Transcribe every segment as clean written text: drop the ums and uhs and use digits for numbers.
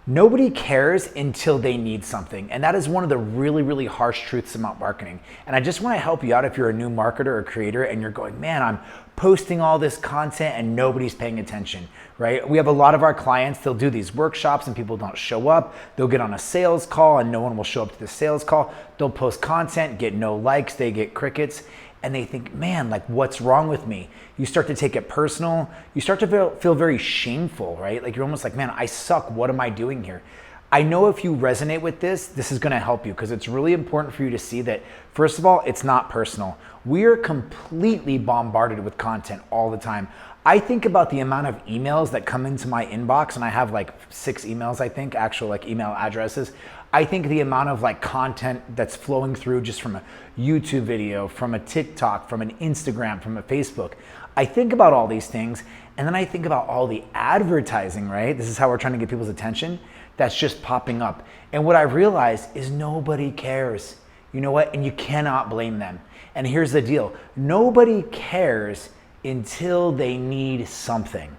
Nobody cares until they need something. And that is one of the really, really harsh truths about marketing. And I just want to help you out if you're a new marketer or creator and you're going, man, I'm posting all this content and nobody's paying attention, right? We have a lot of our clients, they'll do these workshops and people don't show up. They'll get on a sales call and no one will show up to the sales call. They'll post content, get no likes, they get crickets. And they think, man, like what's wrong with me? You start to take it personal. You start to feel very shameful, right? Like you're almost like, man, I suck. What am I doing here? I know if you resonate with this is gonna help you because it's really important for you to see that, first of all, it's not personal. We are completely bombarded with content all the time. I think about the amount of emails that come into my inbox, and I have like 6 emails, I think, actual like email addresses. I think the amount of like content that's flowing through just from a YouTube video, from a TikTok, from an Instagram, from a Facebook. I think about all these things, and then I think about all the advertising, right? This is how we're trying to get people's attention. That's just popping up. And what I realized is nobody cares. You know what? And you cannot blame them. And here's the deal. Nobody cares until they need something,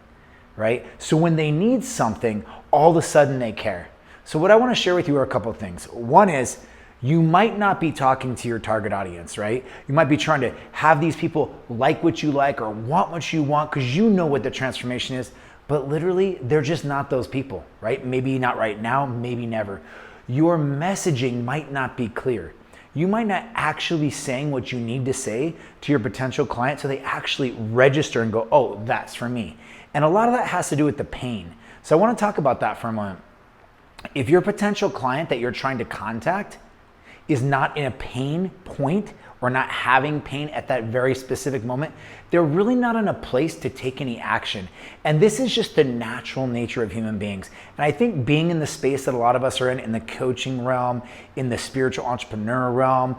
right? So when they need something, all of a sudden they care. So what I want to share with you are a couple of things. One is you might not be talking to your target audience, right? You might be trying to have these people like what you like or want what you want because you know what the transformation is, but literally they're just not those people, right? Maybe not right now, maybe never. Your messaging might not be clear. You might not actually be saying what you need to say to your potential client so they actually register and go, oh, that's for me. And a lot of that has to do with the pain. So I want to talk about that for a moment. If your potential client that you're trying to contact is not in a pain point or not having pain at that very specific moment, they're really not in a place to take any action. And this is just the natural nature of human beings. And I think being in the space that a lot of us are in the coaching realm, in the spiritual entrepreneur realm,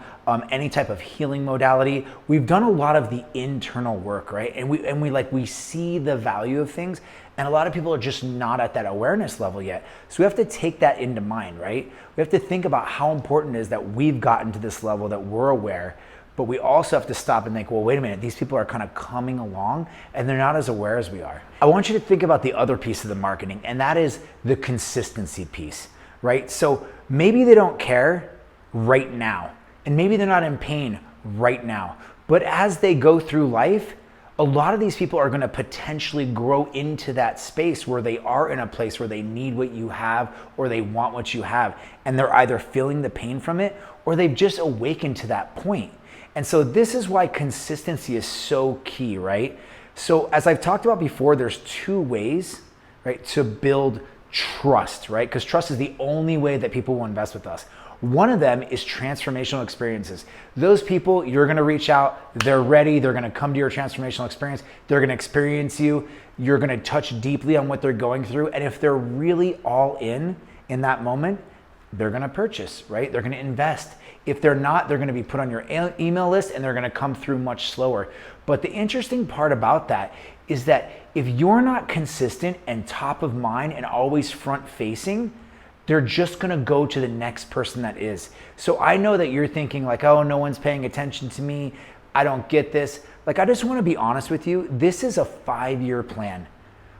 any type of healing modality, we've done a lot of the internal work, right? And we see the value of things. And a lot of people are just not at that awareness level yet. So we have to take that into mind, right? We have to think about how important it is that we've gotten to this level, that we're aware, but we also have to stop and think, well, wait a minute, these people are kind of coming along and they're not as aware as we are. I want you to think about the other piece of the marketing, and that is the consistency piece, right? So maybe they don't care right now, and maybe they're not in pain right now, but as they go through life, a lot of these people are going to potentially grow into that space where they are in a place where they need what you have or they want what you have. And they're either feeling the pain from it or they've just awakened to that point. And so this is why consistency is so key, right? So as I've talked about before, there's 2 ways, right, to build trust, right? Because trust is the only way that people will invest with us. One of them is transformational experiences. Those people, you're gonna reach out, they're ready, they're gonna come to your transformational experience, they're gonna experience you, you're gonna touch deeply on what they're going through, and if they're really all in that moment, they're gonna purchase, right? They're gonna invest. If they're not, they're gonna be put on your email list and they're gonna come through much slower. But the interesting part about that is that if you're not consistent and top of mind and always front facing, they're just gonna go to the next person that is. So I know that you're thinking like, oh, no one's paying attention to me, I don't get this. Like, I just wanna be honest with you, this is a 5-year plan.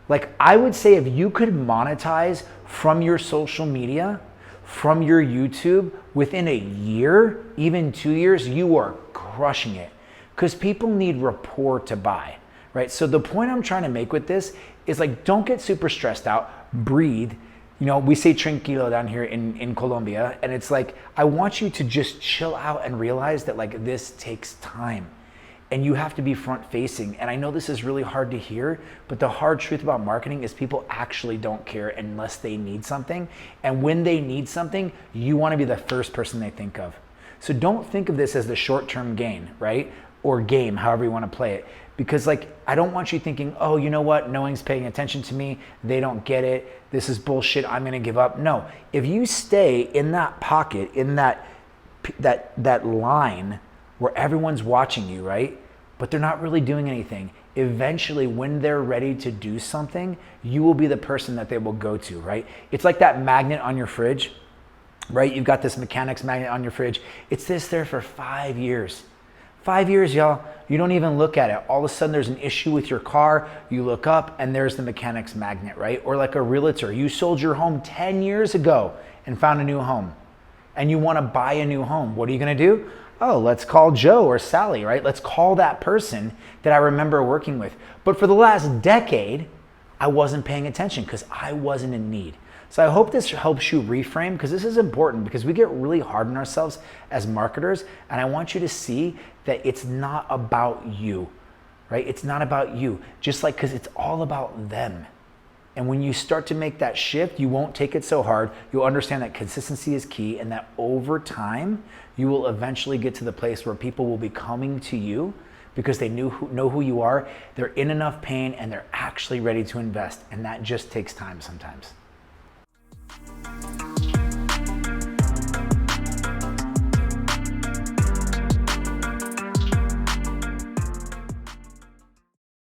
Like, I would say if you could monetize from your social media, from your YouTube within a year, even 2 years, you are crushing it. Because people need rapport to buy, right? So the point I'm trying to make with this is like, don't get super stressed out, breathe. You know, we say tranquilo down here in Colombia, and it's like, I want you to just chill out and realize that like this takes time and you have to be front facing. And I know this is really hard to hear, but the hard truth about marketing is people actually don't care unless they need something. And when they need something, you want to be the first person they think of. So don't think of this as the short-term gain, right? Or game, however you want to play it. Because like, I don't want you thinking, oh, you know what? No one's paying attention to me. They don't get it. This is bullshit. I'm going to give up. No, if you stay in that pocket, in that line where everyone's watching you, right? But they're not really doing anything. Eventually, when they're ready to do something, you will be the person that they will go to, right? It's like that magnet on your fridge, right? You've got this mechanics magnet on your fridge. It's this there for 5 years. 5 years, y'all, you don't even look at it. All of a sudden there's an issue with your car, you look up and there's the mechanic's magnet, right? Or like a realtor, you sold your home 10 years ago and found a new home and you wanna buy a new home. What are you gonna do? Oh, let's call Joe or Sally, right? Let's call that person that I remember working with. But for the last decade, I wasn't paying attention because I wasn't in need. So I hope this helps you reframe, because this is important, because we get really hard on ourselves as marketers, and I want you to see that it's not about you, right? It's not about you, just like, because it's all about them. And when you start to make that shift, you won't take it so hard. You'll understand that consistency is key, and that over time, you will eventually get to the place where people will be coming to you because they know who you are, they're in enough pain, and they're actually ready to invest. And that just takes time sometimes.